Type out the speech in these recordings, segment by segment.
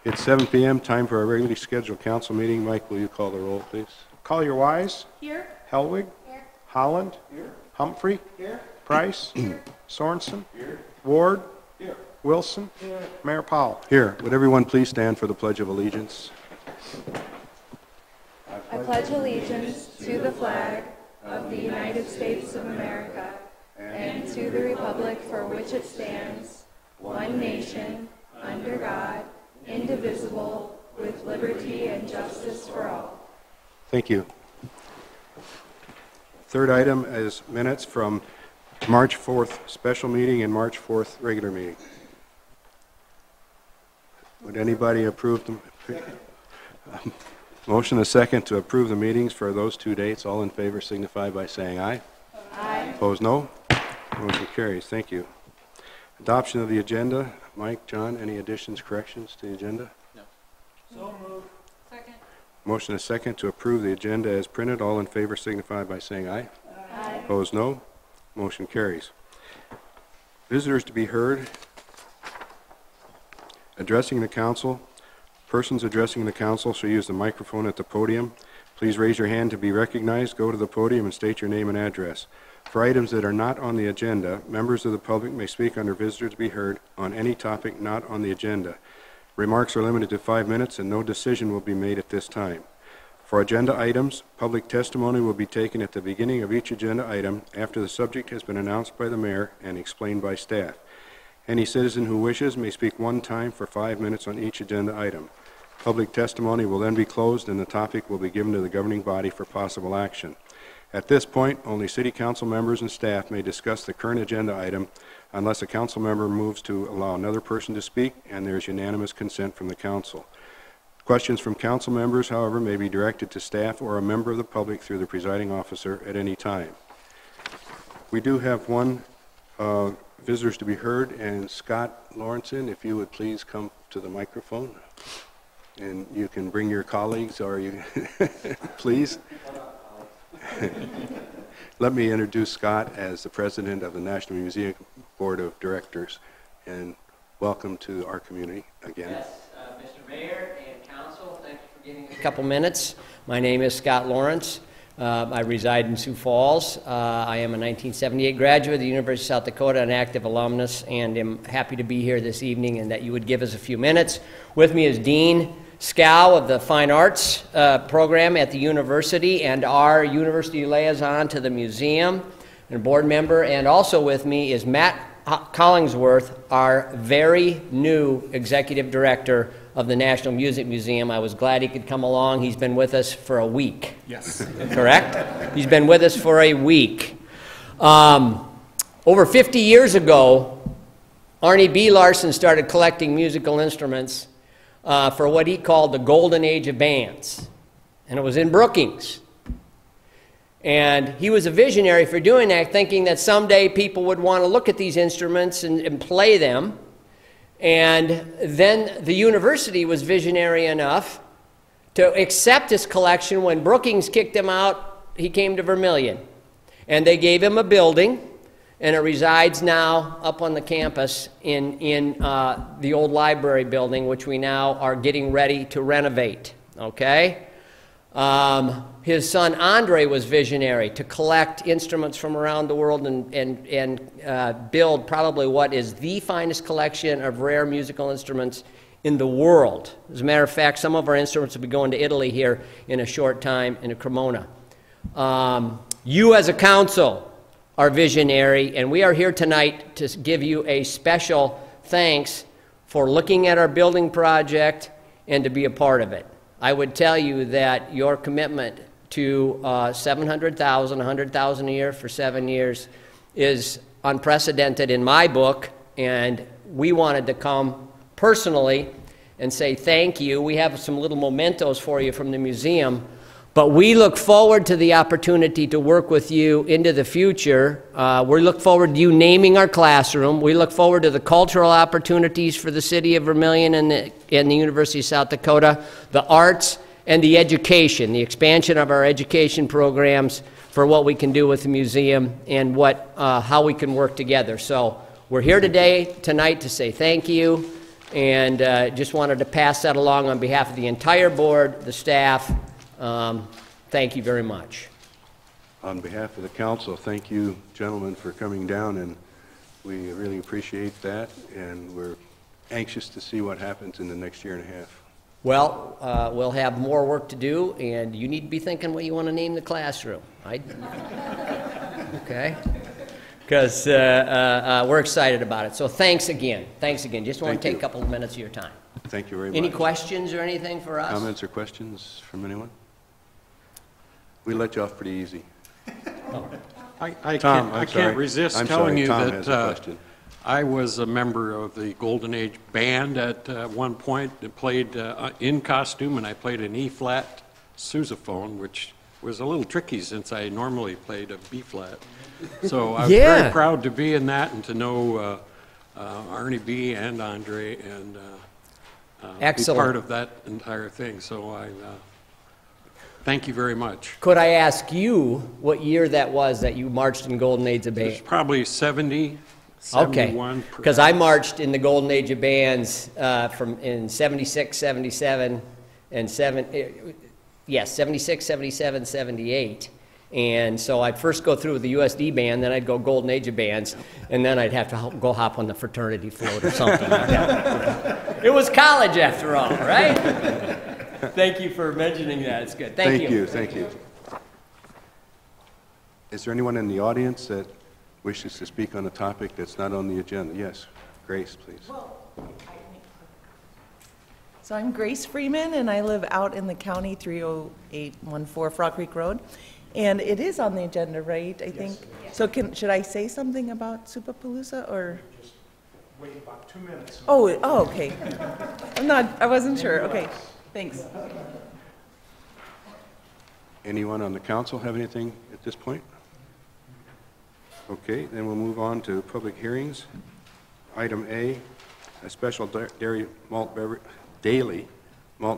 It's 7 p.m., time for our regularly scheduled council meeting. Mike, will you call the roll, please? Collier Wise. Here. Helwig. Here. Holland. Here. Humphrey. Here. Price. Sorensen. Here. Ward. Here. Wilson. Here. Mayor Powell. Here. Would everyone please stand for the Pledge of Allegiance? I pledge allegiance to the flag of the United States of America and to the republic for which it stands, one nation, under God, indivisible, with liberty and justice for all. Thank you. Third item is minutes from March 4th special meeting and March 4th regular meeting. Would anybody approve them? Motion a second to approve the meetings for those two dates. All in favor signify by saying aye. Aye. Opposed, no. Motion carries. Thank you. Adoption of the agenda. Mike, John, any additions, corrections to the agenda? No. So moved. Second. Motion a second to approve the agenda as printed. All in favor signify by saying aye. Aye. Opposed, no. Motion carries. Visitors to be heard. Addressing the council. Persons addressing the council shall use the microphone at the podium. Please raise your hand to be recognized. Go to the podium and state your name and address. For items that are not on the agenda, members of the public may speak under visitors to be heard on any topic not on the agenda. Remarks are limited to 5 minutes and no decision will be made at this time. For agenda items, public testimony will be taken at the beginning of each agenda item after the subject has been announced by the mayor and explained by staff. Any citizen who wishes may speak one time for 5 minutes on each agenda item. Public testimony will then be closed and the topic will be given to the governing body for possible action. At this point, only City Council members and staff may discuss the current agenda item unless a council member moves to allow another person to speak and there is unanimous consent from the council. Questions from council members, however, may be directed to staff or a member of the public through the presiding officer at any time. We do have one visitors to be heard, and Scott Lawrenson, if you would please come to the microphone. And you can bring your colleagues, or you, please. Let me introduce Scott as the president of the National Museum Board of Directors, and welcome to our community again. Yes, Mr. Mayor and Council, thank you for giving me a couple minutes. My name is Scott Lawrence. I reside in Sioux Falls. I am a 1978 graduate of the University of South Dakota, an active alumnus, and am happy to be here this evening and that you would give us a few minutes. With me is Dean Scow of the Fine Arts program at the university and our university liaison to the museum and board member. And also with me is Matt Collingsworth, our very new executive director of the National Music Museum. I was glad he could come along. He's been with us for a week. Yes. Correct? He's been with us for a week. Over 50 years ago, Arnie B. Larson started collecting musical instruments for what he called the golden age of bands. And it was in Brookings. And he was a visionary for doing that, thinking that someday people would want to look at these instruments and play them. And then the university was visionary enough to accept his collection. When Brookings kicked him out, he came to Vermillion. And they gave him a building, and it resides now up on the campus in the old library building, which we now are getting ready to renovate, okay? His son Andre was visionary to collect instruments from around the world and build probably what is the finest collection of rare musical instruments in the world. As a matter of fact, some of our instruments will be going to Italy here in a short time in Cremona. You as a council are visionary, and we are here tonight to give you a special thanks for looking at our building project and to be a part of it. I would tell you that your commitment to $700,000, $100,000 a year for 7 years is unprecedented in my book, and we wanted to come personally and say thank you. We have some little mementos for you from the museum, but we look forward to the opportunity to work with you into the future. We look forward to you naming our classroom. We look forward to the cultural opportunities for the city of Vermillion and the University of South Dakota, the arts, and the education, the expansion of our education programs for what we can do with the museum and how we can work together. So we're here tonight to say thank you. And just wanted to pass that along on behalf of the entire board, the staff. Thank you very much. On behalf of the council, thank you, gentlemen, for coming down, and we really appreciate that, and we're anxious to see what happens in the next year and a half. Well, we'll have more work to do, and you need to be thinking what you want to name the classroom. Okay? Because we're excited about it. So thanks again. Thanks again. Just want to take a couple of minutes of your time. Thank you very much. Any questions or anything for us? Comments or questions from anyone? We let you off pretty easy. I Tom, I'm sorry. can't resist I'm telling sorry, you Tom has a that question. I was a member of the Golden Age band at one point that played in costume, and I played an E-flat sousaphone, which was a little tricky since I normally played a B-flat. So I was very proud to be in that and to know Arnie B. and Andre and be part of that entire thing. So I thank you very much. Could I ask you what year that was that you marched in Golden Age of It's Bands? probably 70, Okay, 71. because I marched in the Golden Age of Bands in 76, 77, and 76, 77, 78. And so I'd first go through with the USD band, then I'd go Golden Age of Bands, and then I'd have to go hop on the fraternity float or something like that. It was college after all, right? Thank you for mentioning that. It's good. Thank you. Thank you. Is there anyone in the audience that wishes to speak on a topic that's not on the agenda? Yes, Grace, please. So I'm Grace Freeman, and I live out in the county, 30814 Frog Creek Road. And it is on the agenda, right? I think. So should I say something about Supapalooza or? Just wait about 2 minutes. Oh, okay. I wasn't sure. Okay, thanks. Anyone on the council have anything at this point? Okay, then we'll move on to public hearings. Item A, a special daily malt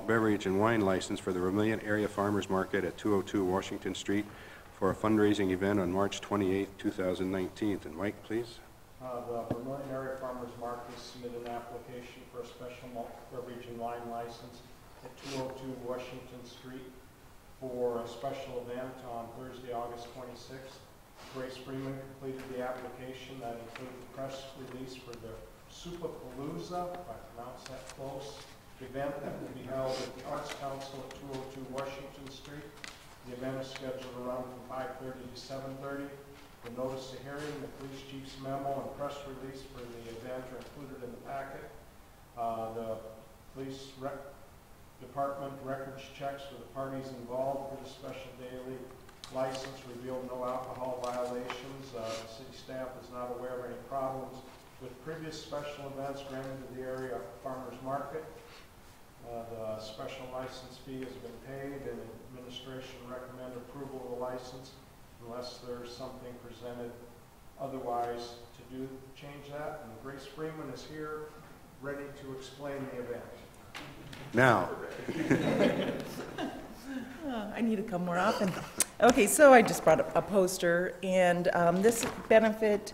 beverage and wine license for the Vermillion Area Farmers Market at 202 Washington Street for a fundraising event on March 28, 2019. And Mike, please. The Vermillion Area Farmers Market submitted an application for a special malt beverage and wine license at 202 Washington Street for a special event on Thursday, August 26th. Grace Freeman completed the application. That included the press release for the Supapalooza, if I pronounce that close, event that will be held at the Arts Council at 202 Washington Street. The event is scheduled to run from 5:30 to 7:30. The notice of hearing, the police chief's memo, and press release for the event are included in the packet. The police department records checks for the parties involved for the special daily license revealed no alcohol violations. The city staff is not aware of any problems with previous special events granted to the area farmers market. The special license fee has been paid, and administration recommend approval of the license unless there's something presented otherwise to change that. And Grace Freeman is here, ready to explain the event. Now. I need to come more often. Okay, so I just brought a poster, and this benefit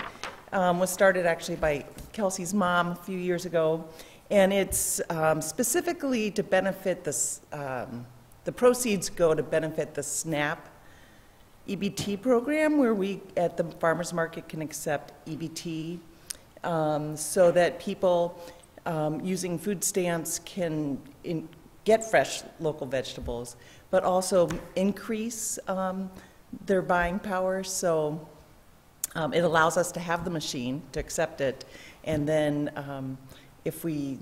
was started actually by Kelsey's mom a few years ago, and it's specifically to benefit the proceeds go to benefit the SNAP EBT program, where we at the farmers market can accept EBT, so that people using food stamps can get fresh local vegetables, but also increase their buying power. So it allows us to have the machine to accept it, and then if we,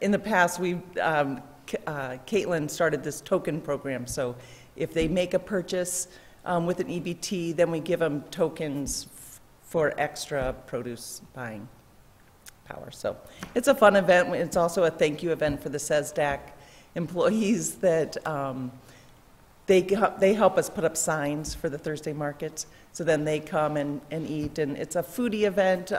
in the past, Caitlin started this token program. So if they make a purchase with an EBT, then we give them tokens for extra produce buying power. So it's a fun event. It's also a thank you event for the SESDAC employees that they help us put up signs for the Thursday markets. So then they come and eat, and it's a foodie event.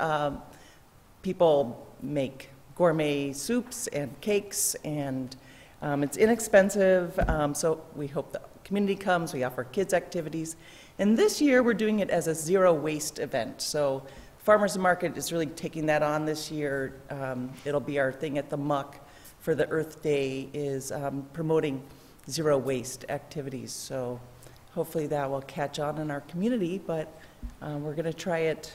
People make gourmet soups and cakes, and it's inexpensive. So we hope the community comes. We offer kids activities. And this year we're doing it as a zero waste event. So Farmers Market is really taking that on this year. It'll be our thing at the Muck for the Earth Day is promoting zero waste activities. So hopefully that will catch on in our community, but we're going to try it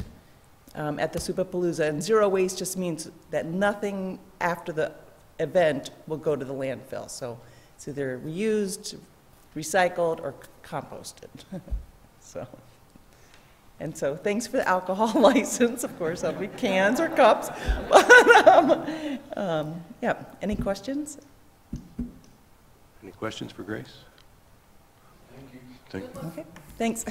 at the Supapalooza. And zero waste just means that nothing after the event will go to the landfill. So it's either reused, recycled, or composted. So thanks for the alcohol license. Of course, that'll be cans or cups. But, yeah, any questions? Any questions for Grace? Thank you. Okay, thanks.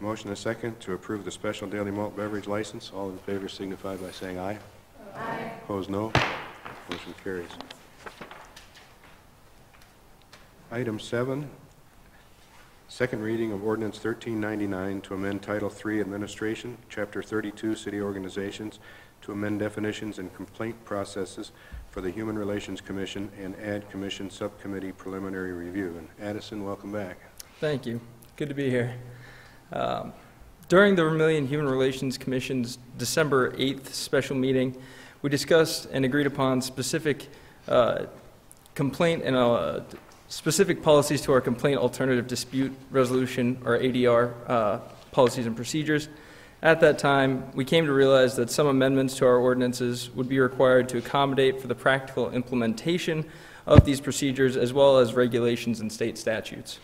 Motion and a second to approve the special daily malt beverage license. All in favor signify by saying aye. Aye. Opposed, no. Motion carries. Item 7, second reading of ordinance 1399 to amend Title III Administration, Chapter 32 City Organizations, to amend definitions and complaint processes for the Human Relations Commission and add Commission Subcommittee preliminary review. And Addison, welcome back. Thank you. Good to be here. During the Vermillion Human Relations Commission's December 8th special meeting, we discussed and agreed upon specific complaint and specific policies to our Complaint Alternative Dispute Resolution, or ADR, policies and procedures. At that time, we came to realize that some amendments to our ordinances would be required to accommodate for the practical implementation of these procedures, as well as regulations and state statutes.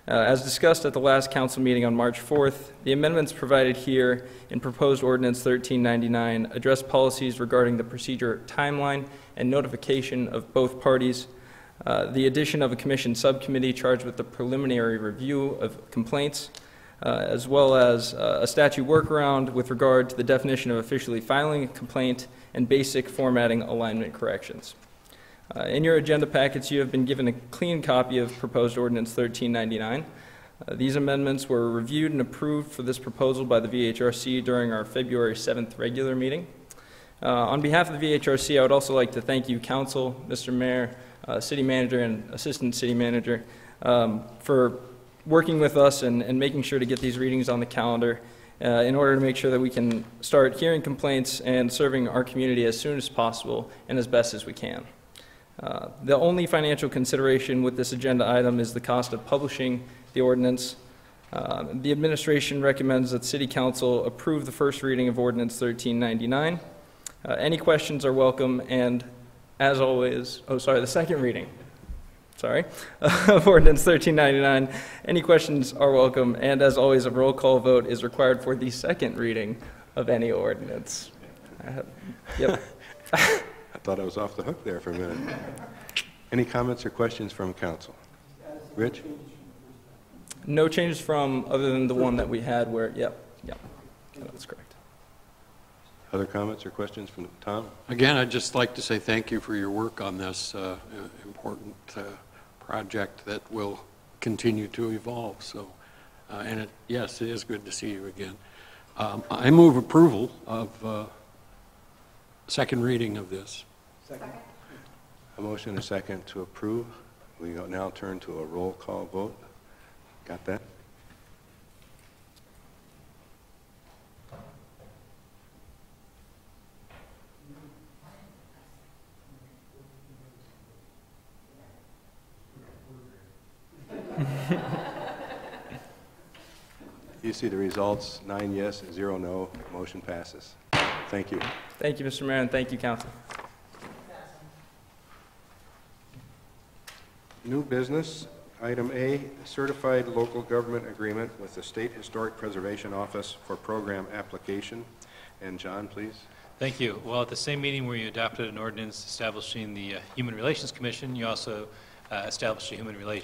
As discussed at the last council meeting on March 4th, the amendments provided here in proposed ordinance 1399 address policies regarding the procedure timeline and notification of both parties, the addition of a commission subcommittee charged with the preliminary review of complaints, as well as a statute workaround with regard to the definition of officially filing a complaint and basic formatting alignment corrections. In your agenda packets, you have been given a clean copy of proposed ordinance 1399. These amendments were reviewed and approved for this proposal by the VHRC during our February 7th regular meeting. On behalf of the VHRC, I would also like to thank you, Council, Mr. Mayor, City Manager, and Assistant City Manager, for working with us and making sure to get these readings on the calendar in order to make sure that we can start hearing complaints and serving our community as soon as possible and as best as we can. The only financial consideration with this agenda item is the cost of publishing the ordinance. The administration recommends that City Council approve the first reading of Ordinance 1399. Any questions are welcome, and as always, the second reading, of Ordinance 1399. Any questions are welcome, and as always, a roll call vote is required for the second reading of any ordinance. Yep. I thought I was off the hook there for a minute. Any comments or questions from council? Rich? No changes from other than the one that we had where, yep, that's correct. Other comments or questions from Tom? Again, I'd just like to say thank you for your work on this important project that will continue to evolve. So, yes, it is good to see you again. I move approval of second reading of this. Second. A motion and a second to approve. We now turn to a roll call vote. Got that? You see the results, 9 yes, 0 no, motion passes. Thank you. Thank you, Mr. Mayor, and thank you, Council. New business, item A, certified local government agreement with the State Historic Preservation Office for program application. And John, please. Thank you. Well, at the same meeting where you adopted an ordinance establishing the Human Relations Commission, you also established a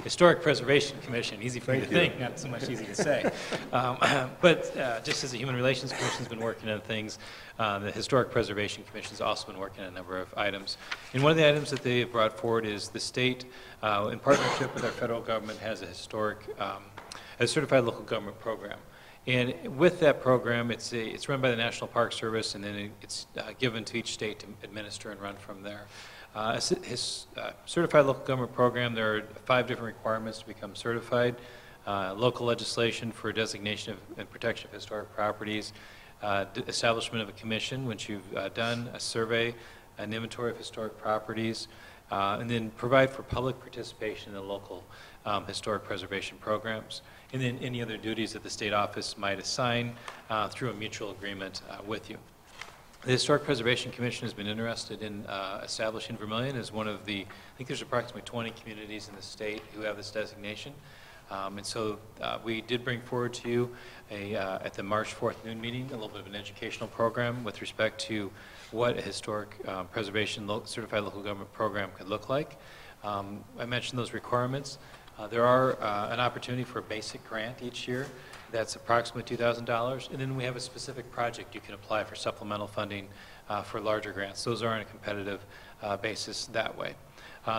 Historic Preservation Commission. Easy for you to think, not so much easy to say. But just as the Human Relations Commission has been working on things, the Historic Preservation Commission has also been working on a number of items. And one of the items that they have brought forward is the state, in partnership with our federal government, has a certified local government program. And with that program, it's run by the National Park Service, and then it's given to each state to administer and run from there. His certified local government program, there are 5 different requirements to become certified. local legislation for designation of and protection of historic properties, establishment of a commission, which you've done, a survey, an inventory of historic properties, and then provide for public participation in the local historic preservation programs, and then any other duties that the state office might assign through a mutual agreement with you. The Historic Preservation Commission has been interested in establishing Vermillion as one of the, I think there's approximately 20 communities in the state who have this designation. And so we did bring forward to you at the March 4th noon meeting a little bit of an educational program with respect to what a historic preservation certified local government program could look like. I mentioned those requirements. There are an opportunity for a basic grant each year. That's approximately $2,000. And then we have a specific project you can apply for supplemental funding for larger grants. Those are on a competitive basis that way.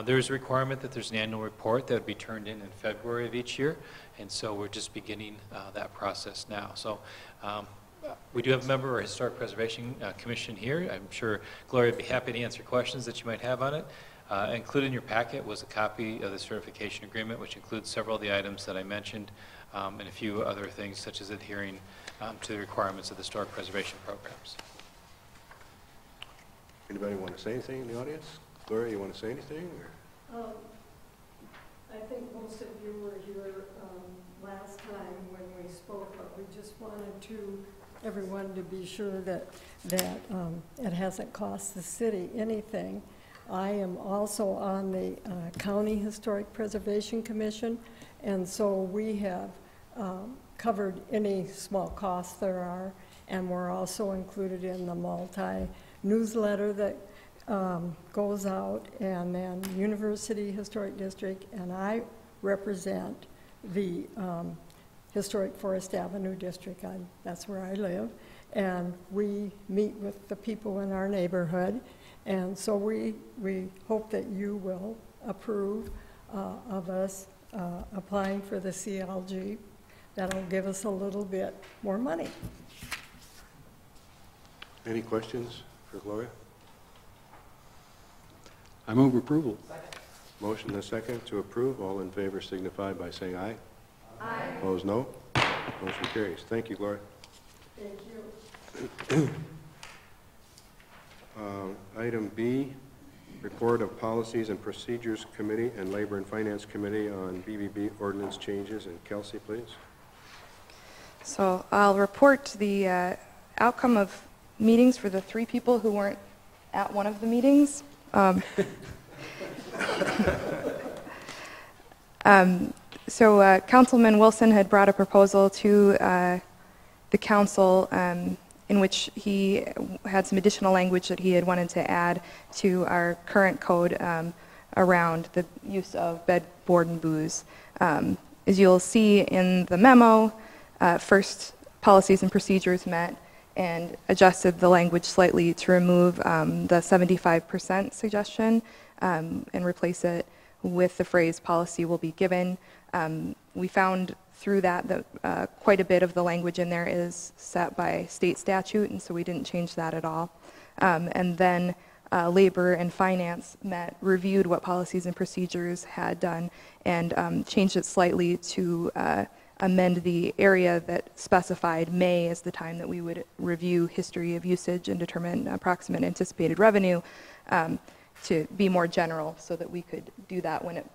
There's a requirement that there's an annual report that would be turned in February of each year, and so we're just beginning that process now. So we do have a member of our Historic Preservation Commission here. I'm sure Gloria would be happy to answer questions that you might have on it. Included in your packet was a copy of the certification agreement, which includes several of the items that I mentioned, and a few other things such as adhering to the requirements of the historic preservation programs. Anybody want to say anything in the audience? Gloria, you want to say anything? Or? I think most of you were here last time when we spoke, but we just wanted everyone to be sure that it hasn't cost the city anything. I am also on the County Historic Preservation Commission, and so we have covered any small costs there are, and we're also included in the multi-newsletter that goes out, and then University Historic District, and I represent the Historic Forest Avenue District. That's where I live, and we meet with the people in our neighborhood, and so we hope that you will approve of us applying for the CLG. That'll give us a little bit more money. Any questions for Gloria? I move approval. Motion and a second to approve. All in favor signify by saying aye. Aye. Opposed, no. Motion carries. Thank you, Gloria. Thank you. Item B, report of Policies and Procedures Committee and Labor and Finance Committee on BBB ordinance changes. And Kelsey, please. So I'll report the outcome of meetings for the 3 people who weren't at one of the meetings. So Councilman Wilson had brought a proposal to the council in which he had some additional language that he had wanted to add to our current code around the use of bed, board, and booze. As you'll see in the memo, first policies and procedures met and adjusted the language slightly to remove the 75% suggestion and replace it with the phrase policy will be given. We found through that quite a bit of the language in there is set by state statute, and so we didn't change that at all. And then Labor and Finance met, reviewed what policies and procedures had done, and changed it slightly to amend the area that specified May as the time that we would review history of usage and determine approximate anticipated revenue to be more general so that we could do that when it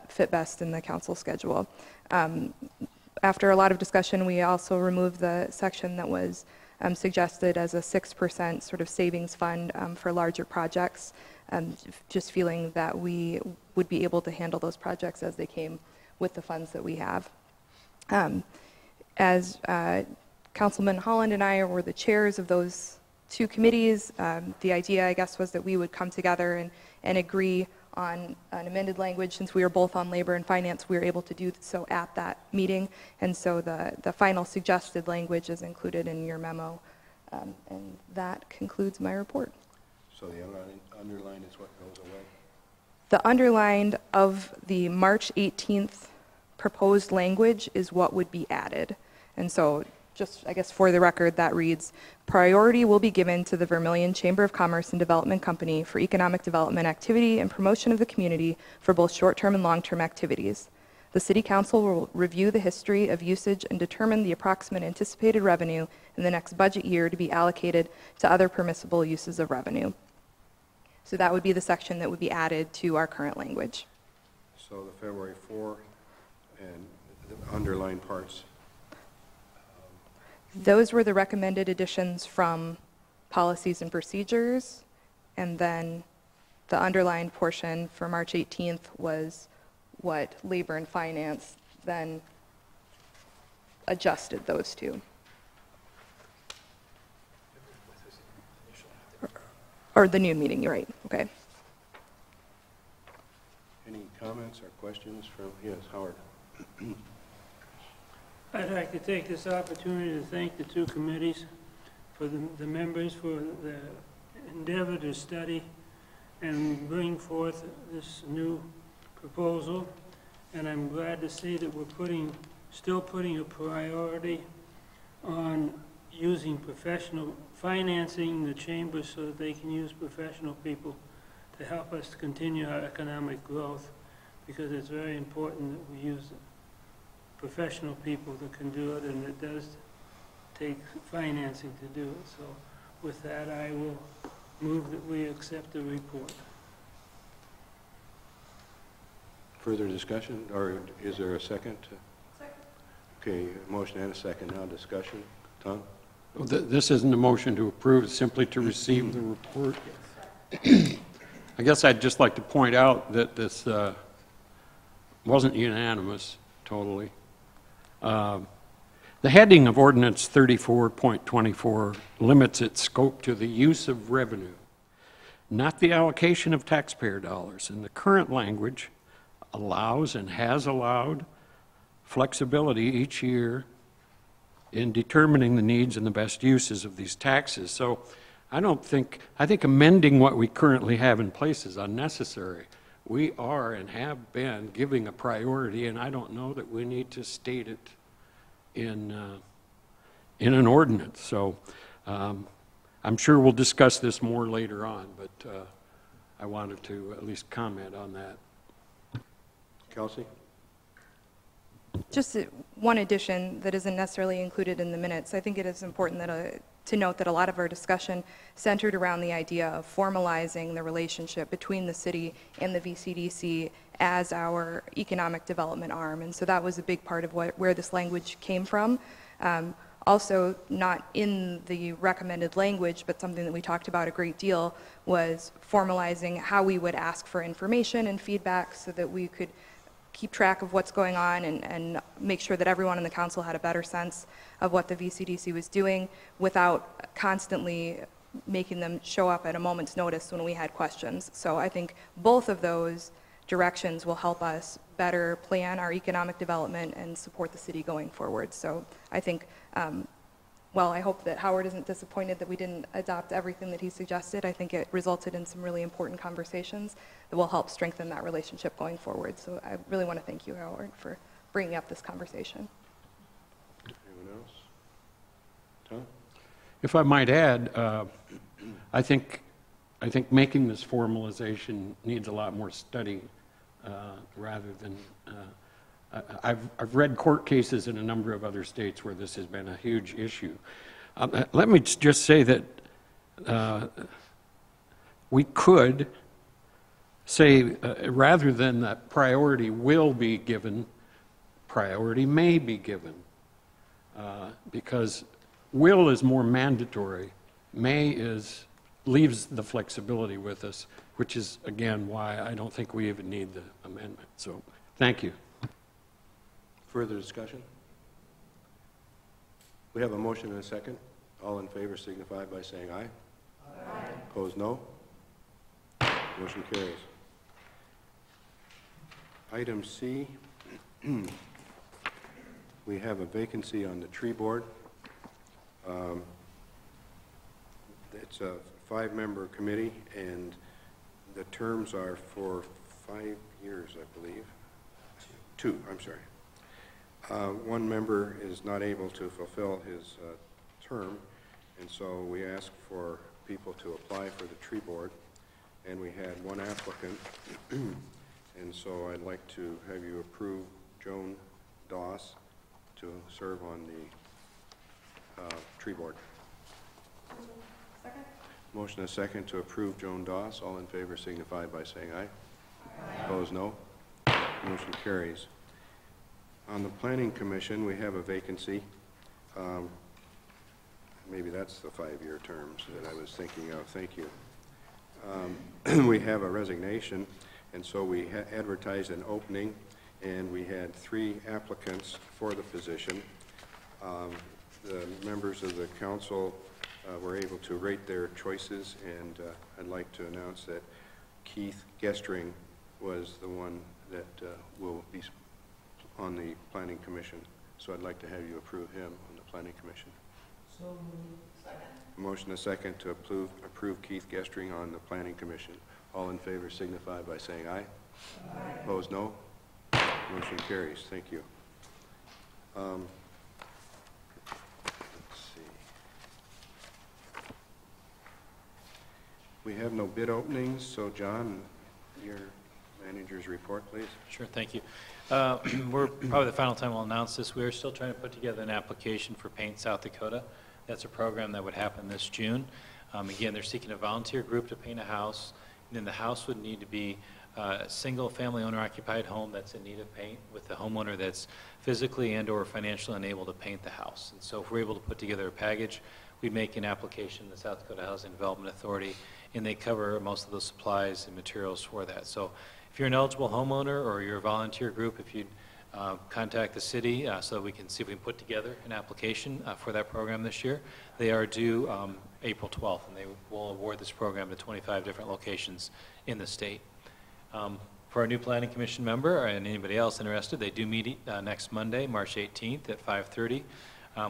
fit best in the council schedule. After a lot of discussion, we also removed the section that was suggested as a 6% sort of savings fund for larger projects, just feeling that we would be able to handle those projects as they came with the funds that we have. As Councilman Holland and I were the chairs of those 2 committees, the idea, I guess, was that we would come together and agree on an amended language. Since we were both on Labor and Finance, we were able to do so at that meeting, and so the final suggested language is included in your memo, and that concludes my report. So the underline is what goes away? The underlined of the March 18th proposed language is what would be added, and so just, I guess, for the record, that reads, priority will be given to the Vermillion Chamber of Commerce and Development Company for economic development activity and promotion of the community for both short-term and long-term activities. The City Council will review the history of usage and determine the approximate anticipated revenue in the next budget year to be allocated to other permissible uses of revenue. So that would be the section that would be added to our current language. So the February 4 and the underlined parts. Those were the recommended additions from policies and procedures, and then the underlined portion for March 18th was what Labor and Finance then adjusted those to. Or the new meeting, you're right, okay. Any comments or questions from, yes, Howard? I'd like to take this opportunity to thank the two committees for the members for the endeavor to study and bring forth this new proposal. And I'm glad to see that we're still putting a priority on using financing the chamber so that they can use professional people to help us to continue our economic growth, because it's very important that we use professional people that can do it, and it does take financing to do it. So with that, I will move that we accept the report. Further discussion, or is there a second? Second. Okay, motion and a second. Now discussion. Tom? Well, this isn't a motion to approve, it's simply to receive the report. I guess I'd just like to point out that this wasn't unanimous, totally. The heading of Ordinance 34.24 limits its scope to the use of revenue, not the allocation of taxpayer dollars. And the current language allows and has allowed flexibility each year in determining the needs and the best uses of these taxes. So I think amending what we currently have in place is unnecessary. We are and have been giving a priority, and I don't know that we need to state it in an ordinance. So I'm sure we'll discuss this more later on, but I wanted to at least comment on that. Kelsey? Just one addition that isn't necessarily included in the minutes. I think it is important to note that a lot of our discussion centered around the idea of formalizing the relationship between the city and the VCDC as our economic development arm. And so that was a big part of where this language came from. Also, not in the recommended language, but something that we talked about a great deal, was formalizing how we would ask for information and feedback so that we could keep track of what's going on and make sure that everyone in the council had a better sense of what the VCDC was doing without constantly making them show up at a moment's notice when we had questions. So I think both of those directions will help us better plan our economic development and support the city going forward. So I think, well, I hope that Howard isn't disappointed that we didn't adopt everything that he suggested. I think it resulted in some really important conversations that will help strengthen that relationship going forward. So I really want to thank you, Howard, for bringing up this conversation. Anyone else? Tom? If I might add, I think making this formalization needs a lot more study rather than. I've read court cases in a number of other states where this has been a huge issue. Let me just say that we could say, rather than that priority will be given, priority may be given, because will is more mandatory, may leaves the flexibility with us, which is, again, why I don't think we even need the amendment. So, thank you. Further discussion? We have a motion and a second. All in favor signify by saying aye. Aye. Opposed, no. Motion carries. Item C, we have a vacancy on the tree board. It's a 5-member committee, and the terms are for 5 years, I believe. Two, I'm sorry. One member is not able to fulfill his term, and so we asked for people to apply for the tree board, and we had one applicant, and so I'd like to have you approve Joan Doss to serve on the tree board. Second? Motion and a second to approve Joan Doss. All in favor signify by saying aye. Aye. Opposed, no. Motion carries. On the Planning Commission, we have a vacancy. Maybe that's the 5-year terms that I was thinking of. Thank you. We have a resignation, and so we advertised an opening, and we had 3 applicants for the position. The members of the council were able to rate their choices, and I'd like to announce that Keith Gestring was the one that will be on the Planning Commission. So I'd like to have you approve him on the Planning Commission. So, second. Motion a second to approve Keith Gestring on the Planning Commission. All in favor signify by saying aye. Aye. Opposed, no. Motion carries. Thank you. Let's see. We have no bid openings, so John, your manager's report, please. Sure, thank you. We're probably the final time we'll announce this. We're still trying to put together an application for Paint South Dakota. That's a program that would happen this June. Again, they're seeking a volunteer group to paint a house, and then the house would need to be a single-family owner-occupied home that's in need of paint with the homeowner that's physically and/or financially unable to paint the house. And so if we're able to put together a package, we'd make an application to the South Dakota Housing Development Authority, and they cover most of the supplies and materials for that. So if you're an eligible homeowner or you're a volunteer group, if you'd contact the city so that we can see if we can put together an application for that program this year. They are due April 12th, and they will award this program to 25 different locations in the state. For our new Planning Commission member and anybody else interested, they do meet next Monday, March 18th at 5:30.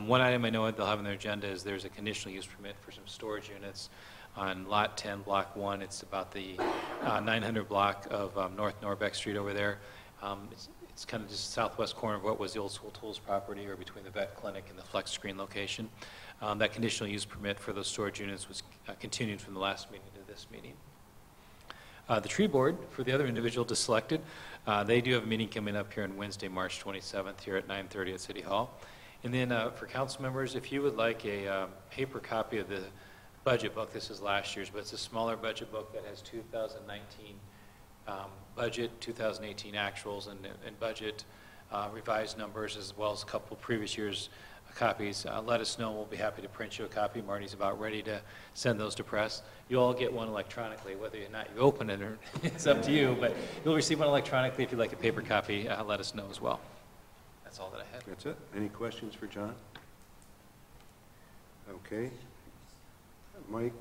One item I know they'll have on their agenda is there's a conditional use permit for some storage units on Lot 10, Block 1. It's about the 900 block of North Norbeck Street over there. It's kind of just southwest corner of what was the old School Tools property, or between the vet clinic and the flex screen location. That conditional use permit for those storage units was continued from the last meeting to this meeting. The tree board, for the other individual just selected, they do have a meeting coming up here on Wednesday, March 27th, here at 9:30 at City Hall. And then for council members, if you would like a paper copy of the budget book, this is last year's, but it's a smaller budget book that has 2019 budget, 2018 actuals, and budget revised numbers, as well as a couple previous years' copies. Let us know. We'll be happy to print you a copy. Marty's about ready to send those to press. You'll all get one electronically, whether or not you open it, or it's up to you, but you'll receive one electronically. If you'd like a paper copy, let us know as well. That's all that I had. That's it. Any questions for John? Okay. Mike,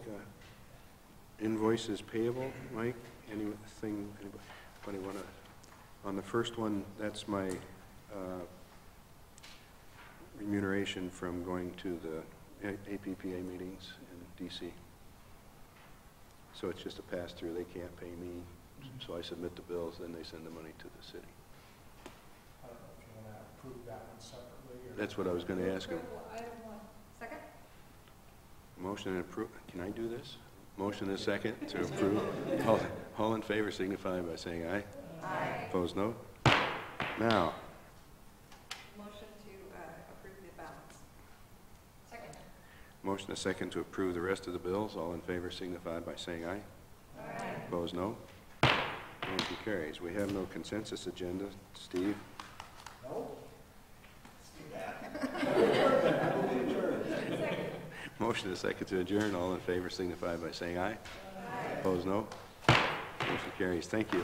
invoices payable. Mike, anything, anybody want to, on the first one, that's my remuneration from going to the APPA meetings in DC. So it's just a pass-through. They can't pay me, so I submit the bills, then they send the money to the city. I don't know if you want to approve that one separately. Or That's what I was going to ask him. Item 1. Second? Motion and approve. Can I do this? Motion and a second to approve. All in favor signify by saying aye. Aye. Opposed, no. Now. Motion to approve the balance. Second. Motion and a second to approve the rest of the bills. All in favor signify by saying aye. Aye. Opposed, no. Motion carries. We have no consensus agenda. Steve? No? Motion and a second to adjourn. All in favor signify by saying aye. Aye. Opposed, no. Motion carries. Thank you.